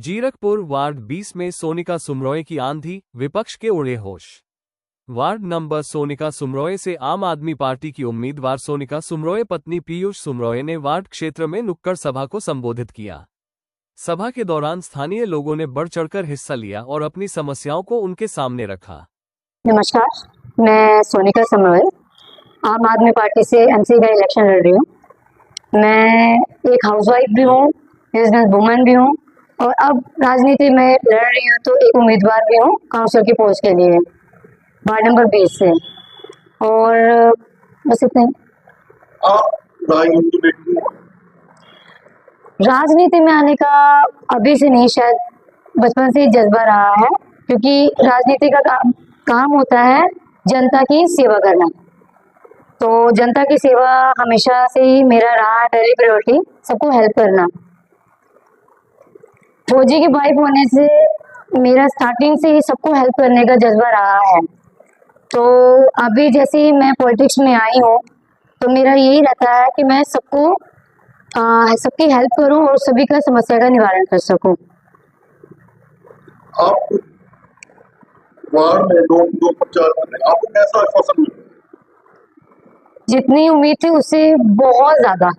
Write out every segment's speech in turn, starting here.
Zirakpur ward 20 में सोनिका सुमरोय की आंधी, विपक्ष के उड़े होश। वार्ड नंबर सोनिका सुमरोय से आम आदमी पार्टी की उम्मीदवार सोनिका सुमरोय पत्नी पीयूष सुमरोय ने वार्ड क्षेत्र में नुक्कड़ सभा को संबोधित किया। सभा के दौरान स्थानीय लोगों ने बढ़ चढ़कर हिस्सा लिया और अपनी समस्याओं को उनके सामने रखा। नमस्कार, मैं सोनिका सुमरोय आम आदमी पार्टी से एमसी का इलेक्शन लड़ रही हूँ। मैं एक हाउसवाइफ भी हूँ, बिजनेस वुमन भी हूँ और अब राजनीति में लड़ रही हूँ तो एक उम्मीदवार भी हूँ काउंसिलर की पोस्ट के लिए वार्ड नंबर 20 से। और बस इतने। राजनीति में आने का अभी से नहीं, शायद बचपन से ही जज्बा रहा है, क्योंकि राजनीति का काम होता है जनता की सेवा करना। तो जनता की सेवा हमेशा से ही मेरा रहा है पहली प्रायोरिटी, सबको हेल्प करना। फौजी की वाइफ होने से मेरा स्टार्टिंग से ही सबको हेल्प करने का जज्बा रहा है। तो अभी जैसे ही मैं पॉलिटिक्स में आई हूँ तो मेरा यही रहता है कि मैं सबकी हेल्प करूँ और सभी का समस्या का निवारण कर सकूँ। आप वार्ड में दो प्रचार कर रहे हैं, आपको कैसा आश्वासन मिला? जितनी उम्मीद थी उससे बहुत ज्यादा।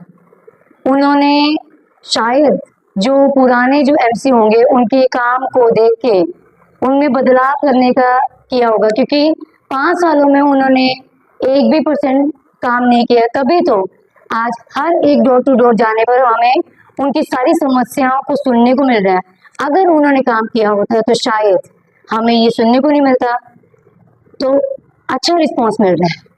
उन्होंने शायद जो पुराने जो एमसी होंगे उनके काम को देख के उनमें बदलाव करने का किया होगा, क्योंकि 5 सालों में उन्होंने 1% काम नहीं किया। तभी तो आज हर एक डोर टू डोर जाने पर हमें उनकी सारी समस्याओं को सुनने को मिल रहा है। अगर उन्होंने काम किया होता तो शायद हमें ये सुनने को नहीं मिलता। तो अच्छा रिस्पॉन्स मिल रहा है।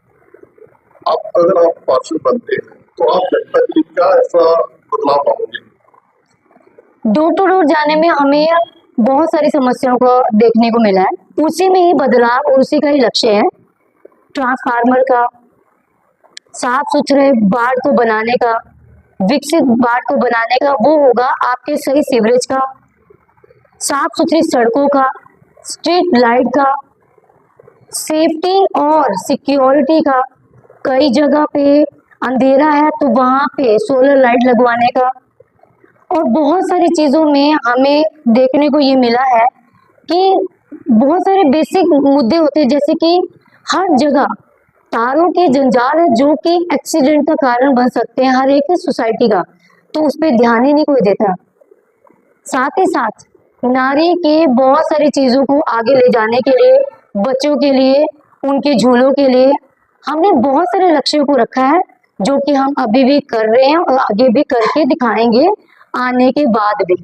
अगर आप पार्षद बनते हैं तो आप लगता है कि क्या ऐसा बदलाव पाओगे? डोर टू डोर जाने में हमें बहुत सारी समस्याओं को देखने को मिला है, उसी में ही बदलाव और उसी का ही लक्ष्य है। ट्रांसफार्मर का, साफ सुथरे वार्ड को बनाने का, विकसित वार्ड को बनाने का, वो होगा आपके सही सीवरेज का, साफ सुथरी सड़कों का, स्ट्रीट लाइट का, सेफ्टी और सिक्योरिटी का। कई जगह पे अंधेरा है तो वहां पे सोलर लाइट लगवाने का, और बहुत सारी चीजों में हमें देखने को ये मिला है कि बहुत सारे बेसिक मुद्दे होते हैं, जैसे कि हर जगह तारों के जंजाल है जो कि एक्सीडेंट का कारण बन सकते हैं हर एक सोसाइटी का, तो उस पर ध्यान ही नहीं कोई देता। साथ ही साथ नारी के बहुत सारी चीजों को आगे ले जाने के लिए, बच्चों के लिए, उनके झूलों के लिए हमने बहुत सारे लक्ष्यों को रखा है, जो कि हम अभी भी कर रहे हैं और आगे भी करके दिखाएंगे आने के बाद भी।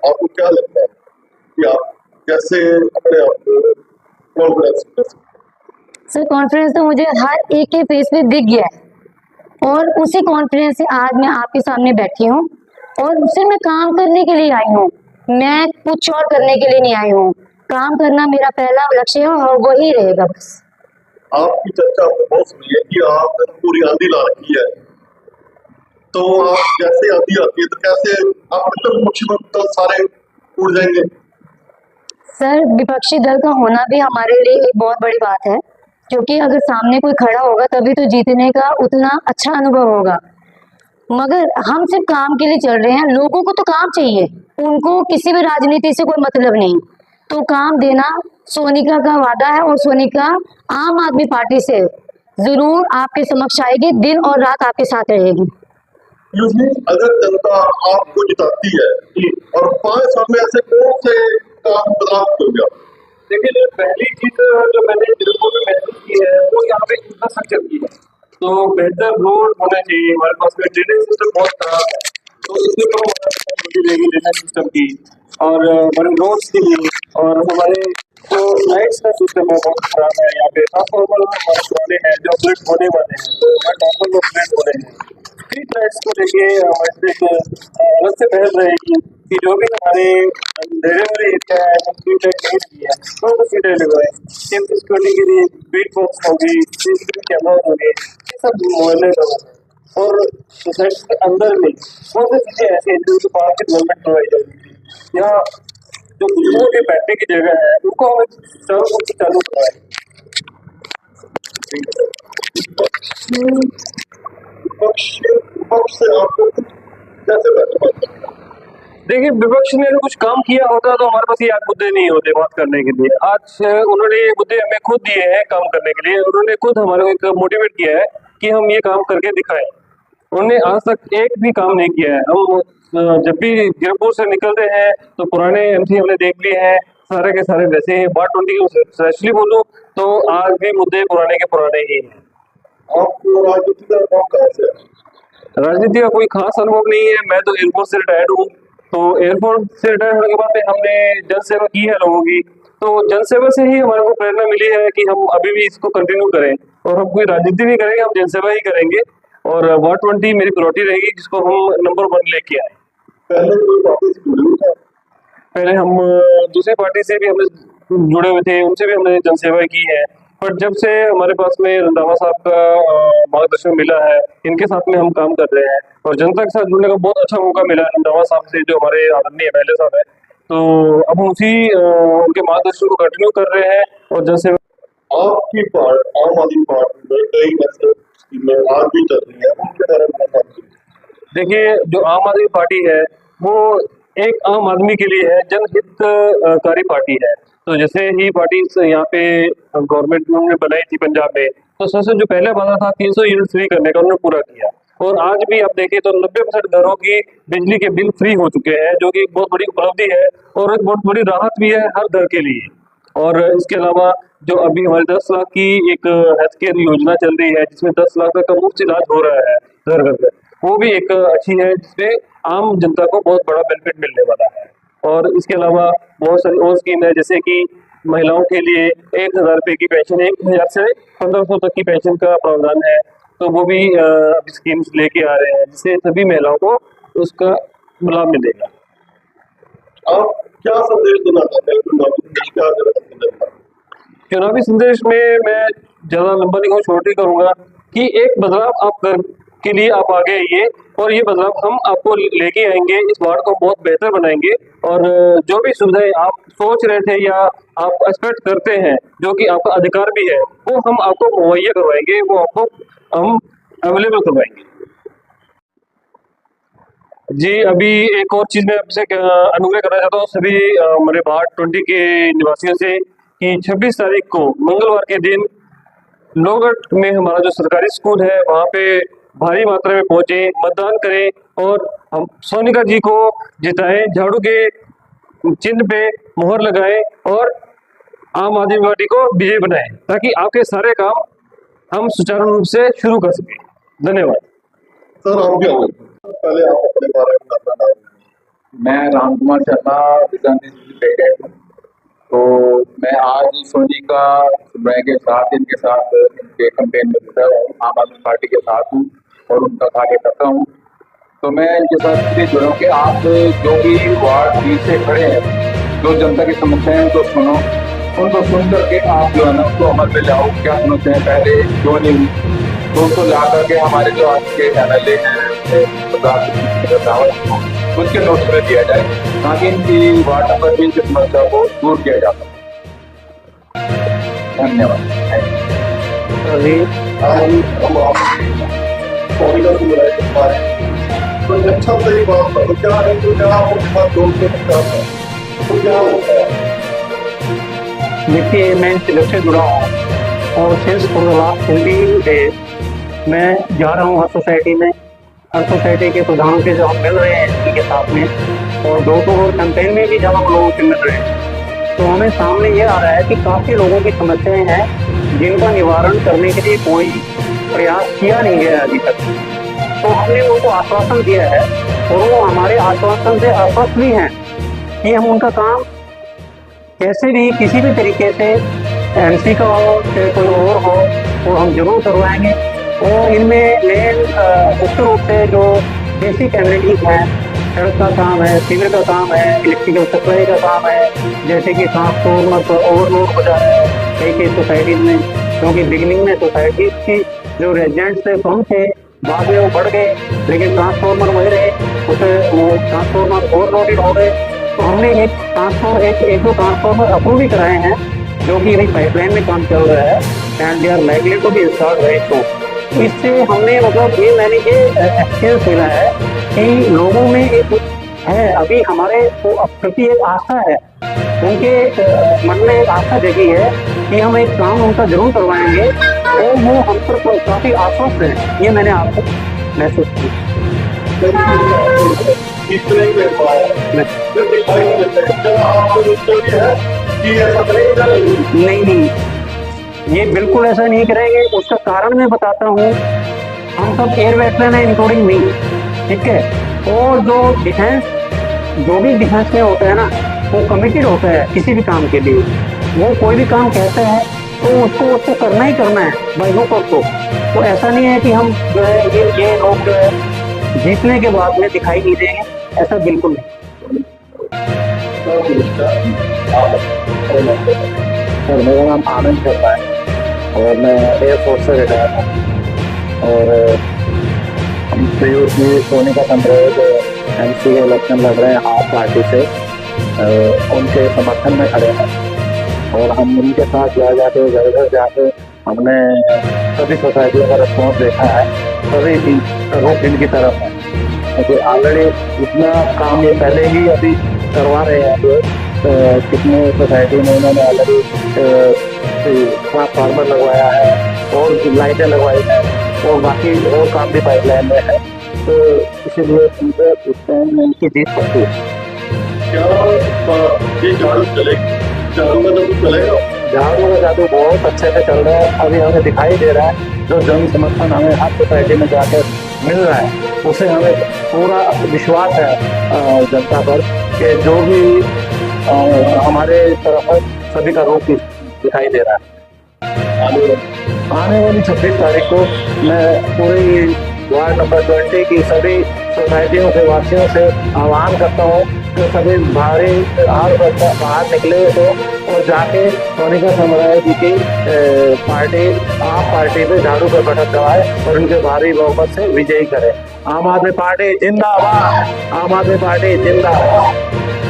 आपको क्या लगता है कि आप कैसे अपने आप को कॉन्फिडेंस कर सकते हैं? सर, कॉन्फिडेंस तो मुझे हर एक के फेस पे दिख गया है और उसी कॉन्फिडेंस से आज मैं आपके सामने बैठी हूँ और सिर्फ मैं काम करने के लिए आई हूँ, मैं कुछ और करने के लिए नहीं आई हूँ। काम करना मेरा पहला लक्ष्य है और वही रहेगा बस। आपकी चर्चा हमने बहुत सुनी है कि आपने पूरी आंधी ला रखी है, तो आप जैसे आंधी आती है तो कैसे आप विपक्षी दल सारे उड़ जाएंगे? सर, विपक्षी दल का होना भी हमारे लिए एक बहुत बड़ी बात है, क्योंकि अगर सामने कोई खड़ा होगा तभी तो जीतने का उतना अच्छा अनुभव होगा। मगर हम सिर्फ काम के लिए चल रहे हैं, लोगों को तो काम चाहिए, उनको किसी भी राजनीति से कोई मतलब नहीं। तो काम देना सोनिका का वादा है और सोनिका आम आदमी पार्टी से जरूर आपके समक्ष आएगी, दिन और रात आपके साथ रहेगी। अगर जनता आपको जिताती है और 5 साल में ऐसे कौन से काम बदलाव करोगे? देखिए, पहली चीज जो मैंने जयपुर में महसूस की है वो यहाँ पे इंफ्रास्ट्रक्चर की है। तो बेहतर रोड होना चाहिए। हमारे पास में ड्रेनेज सिस्टम बहुत खराब है, तो इसमें कम रहेगी ड्रेनेज सिस्टम की, और हमारे रोड्स के लिए, और हमारे जो लाइट्स का सिस्टम है बहुत खराब है। यहाँ पे ट्रांसफार्मर हमारे पुराने हैं जो अपडेट होने वाले हैं, तो हमारे ट्रांसफार्मर अपडेट हो रहे हैं। स्ट्रीट लाइट्स को लेके हमारे अलग से पहल रहेगी कि जो भी हमारे अंधेरे वाले एरिया है स्ट्रीट लाइट नहीं लगी है तो वो स्ट्रीट लाइट लगवाए। सेफ सिक्योरिटी के लिए स्पीड बॉक्स होगी, सीसीटीवी कैमरा होंगे, ये सब मोहल्ले लगवाए। और सोसाइटी के अंदर में बहुत सी चीजें ऐसी हैं जिनके पास डेवलपमेंट करवाई जाएगी। यहाँ जो बुजुर्गों के बैठने की जगह है उनको हमें चालू करवाए। विपक्ष से आपको कैसे बैठे बात करें? देखिए, विपक्ष ने कुछ काम किया होता तो हमारे पास ये आज मुद्दे नहीं होते बात करने के लिए। आज उन्होंने ये मुद्दे हमें खुद दिए हैं काम करने के लिए। उन्होंने खुद हमारे को एक मोटिवेट किया है कि हम ये काम करके दिखाएं। उन्होंने आज तक एक भी काम नहीं किया है। हम जब भी गिरपुर से निकलते हैं तो पुराने एमसी हमने देख लिए हैं, सारे के सारे वैसे हैं। वार्ड 20 की स्पेशली बोलूं तो आज भी मुद्दे पुराने के पुराने ही हैं। आपको राजनीति का अनुभव कहाँ से है? राजनीति का कोई खास अनुभव नहीं है। मैं तो एयरफोर्स से रिटायर्ड हूँ। तो एयरफोर्स से रिटायर होने के बाद में हमने जनसेवा की है लोगों की। तो जनसेवा से ही हमारे को प्रेरणा मिली है कि हम अभी भी इसको कंटिन्यू करें, और हम कोई राजनीति नहीं करेंगे, हम जनसेवा ही करेंगे। और वार्ड 20 मेरी प्रायोरिटी रहेगी, जिसको हम नंबर 1 लेके आए। पहले कोई पार्टी से जुड़े हुए थे? पहले हम दूसरी पार्टी से भी हमने जुड़े हुए थे, उनसे भी हमने जनसेवा की है। पर जब से हमारे पास में रंधावा साहब का मार्गदर्शन मिला है, इनके साथ में हम काम कर रहे हैं और जनता के साथ जुड़ने का बहुत अच्छा मौका मिला है रंधावा साहब से, जो हमारे आदरणीय एमएलए साहब है। तो अब हम उसी उनके मार्गदर्शन को कंटिन्यू कर रहे हैं और जनसेवा। आपकी पार्टी आम आदमी पार्टी में कई ऐसे स्कीमें आज भी चल रही है, उनके बारे में बात कीजिए। देखिए, जो आम आदमी पार्टी है वो एक आम आदमी के लिए है, जनहितकारी पार्टी है। तो जैसे ही पार्टी यहाँ पे गवर्नमेंट ने बनाई थी पंजाब में, तो सबसे जो पहले वादा था 300 यूनिट फ्री करने का, उन्होंने पूरा किया। और आज भी आप देखें तो 90% घरों की बिजली के बिल फ्री हो चुके हैं, जो कि एक बहुत बड़ी उपलब्धि है और एक बहुत बड़ी राहत भी है हर घर के लिए। और इसके अलावा जो अभी हमारे 10 लाख की एक हेल्थ केयर योजना चल रही है, जिसमें 10 लाख तक का मुफ्त इलाज हो रहा है घर घर पे, वो भी एक अच्छी है, जिसमें आम जनता को बहुत बड़ा बेनिफिट मिलने वाला है। और इसके अलावा बहुत सारी और स्कीम है, जैसे कि महिलाओं के लिए 1000 रुपये की पेंशन, 1000 से 1500 तक की पेंशन का प्रावधान है। तो वो भी अभी स्कीम्स लेके आ रहे हैं, जिससे सभी महिलाओं को उसका लाभ मिलेगा। आप क्या संदेश देना चाहते हैं चुनावी संदेश? क्या देना चाहते हैं? चुनावी संदेश में मैं ज्यादा लंबा नहीं छोटी करूंगा कि एक बदलाव आप कर के लिए आप आगे आइए, और ये बदलाव हम आपको लेके आएंगे। इस वार्ड को बहुत बेहतर बनाएंगे, और जो भी सुविधाएं आप सोच रहे थे या आप एक्सपेक्ट करते हैं, जो कि आपका अधिकार भी है, वो हम आपको मुहैया करवाएंगे, वो आपको हम अवेलेबल करवाएंगे। जी, अभी एक और चीज मैं आपसे अनुग्रह करना चाहता हूँ सभी हमारे वार्ड 20 के निवासियों से, कि 26 तारीख को मंगलवार के दिन लोहगढ़ में हमारा जो सरकारी स्कूल है, वहाँ पे भारी मात्रा में पहुंचे, मतदान करें और हम सोनिका जी को जिताएं, झाड़ू के चिन्ह पे मुहर लगाएं और आम आदमी पार्टी को विजयी बनाएं, ताकि आपके सारे काम हम सुचारू रूप से शुरू कर सकें। धन्यवाद। सर, आप क्या बोलते हैं? पहले आप अपने बारे में अपना नाम बताइए। मैं राम कुमार शर्मा रिप्रेजेंटेटिव हूँ। तो मैं आज सोनिका सुमरय के साथ, इनके साथ इनके कैंपेन में जुड़ा हूँ, आम आदमी पार्टी के साथ हूँ और उनका कार्यकर्ता हूँ। तो मैं इनके साथ इसलिए जुड़ा हूँ कि आप जो भी वार्ड 20 से खड़े हैं, जो जनता की समस्याएं उनको सुनो, उनको सुन करके आप जो है ना उसको अमल में लाओ। क्या समस्याएं पहले क्यों नहीं हुई, तो उसको ला करके हमारे जो आज के एमएलए हैं उसके नोट्स में दिया जाए, ताकि इनकी वार्ड नंबर 20 की समस्या को दूर किया जा सके। धन्यवाद। हम आपकी सोनिका सुमरय के बारे में तो अच्छा सही बात है। तो क्या है, तो क्या आप उनके साथ जोड़ के सकते हैं? तो क्या होता है? देखिए, मैं सिलेक्ट से जुड़ा हूँ और since for the last 20 days मैं जा रहा हूँ हर सोसाइटी में। हर सोसाइटी के प्रधानों से जो हम मिल रहे हैं इनके साथ में, और डोर टू डोर कैंपेन में भी जब हम लोगों से मिल रहे हैं, तो हमें सामने ये आ रहा है कि काफ़ी लोगों की समस्याएं हैं जिनका निवारण करने के लिए कोई प्रयास किया नहीं गया अभी तक। तो हमने उनको आश्वासन दिया है और वो हमारे आश्वासन से आश्वस्त भी हैं कि हम उनका काम कैसे भी किसी भी तरीके से एमसी का हो चाहे कोई और हो, वो हम जरूर करवाएंगे। और इनमें मेन मुख्य रूप से जो बेसिक एमिनिटीज हैं, सड़क का काम है, सीवर का काम है, इलेक्ट्रिकल सप्लाई का काम है, जैसे कि ट्रांसफॉर्मर ओवरलोड हो जा रहा है कई कई सोसाइटीज़ में, क्योंकि बिगिनिंग में सोसाइटीज़ की जो रेजिडेंट्स थे कम थे, बाद में वो बढ़ गए, लेकिन ट्रांसफॉर्मर वही रहे, उसे वो ट्रांसफॉर्मर ओवरलोडेड हो गए। तो हमने एक दो ट्रांसफॉर्मर अप्रूव भी कराए हैं, जो कि अभी पाइपलाइन में काम चल रहा है, and they are likely to be installed very soon. इससे हमने मतलब ये मैंने ये एक्सपीरियंस मिला है कि लोगों में एक है, अभी हमारे प्रति एक आस्था है, उनके मन में एक आस्था जगी है कि हम एक काम उनका जरूर करवाएंगे, और वो हम पर काफी आश्वस्त है। ये मैंने आपको महसूस किया। इतने के बाद फिर दिखाई नहीं देता है। जब आपको उत्तर ये है कि ऐसा करेंगे नहीं, ये बिल्कुल ऐसा नहीं करेंगे। उसका कारण मैं बताता हूँ। हम सब एयर वेटरन है, इंक्लूडिंग मी, ठीक है। और जो भी डिफेंस में होता है ना, वो कमिटेड होता है किसी भी काम के लिए। वो कोई भी काम कहते हैं तो उसको करना ही करना है, भाई वो को। तो ऐसा नहीं है कि हम जो है ये लोग जो है जीतने के बाद में दिखाई नहीं देंगे, ऐसा बिल्कुल नहीं। सर, मेरा नाम आनंद शर्मा है और मैं एयरफोर्स से रिटायर हूँ। और हम पीयूष जी सोनिका सुमरोय जो एमसी इलेक्शन लड़ रहे हैं आप पार्टी से, उनके समर्थन में खड़े हैं। और हम उनके साथ जाके घर घर जाके हमने सभी सोसाइटियों का रिस्पॉन्स देखा है। सभी रुख इनकी तरफ है, क्योंकि ऑलरेडी इतना काम ये पहले ही अभी करवा रहे हैं। जो कितने सोसाइटी में उन्होंने ऑलरेडी ट्रांसफार्मर लगवाया है और लाइटें लगवाई हैं, और बाकी और काम भी पाइपलाइन में है। तो इसीलिए इनकी जीत पक्की है। क्या ये झाड़ू चलेगी? झाड़ू का तो चलेगा? झाड़ू का जादू बहुत अच्छे से चल रहा है। अभी हमें दिखाई दे रहा है जो जन समर्थन हमें हर सोसाइटी में जाकर मिल रहा है, उसे हमें पूरा विश्वास है जनता पर कि जो भी हमारे तरफ है सभी का रूप दिखाई दे रहा है। आने वाली 26 तारीख को मैं पूरी वार्ड नंबर 20 की सभी सोसाइटियों के वासियों से आह्वान करता हूँ कि सभी बाहर निकले तो और जाके सोनिका सुमरोय जी की पार्टी आप पार्टी पे झाड़ू का बटन दबाए और उनके भारी बहुमत से विजयी करें। आम आदमी पार्टी जिंदाबाद, आम आदमी पार्टी जिंदाबाद।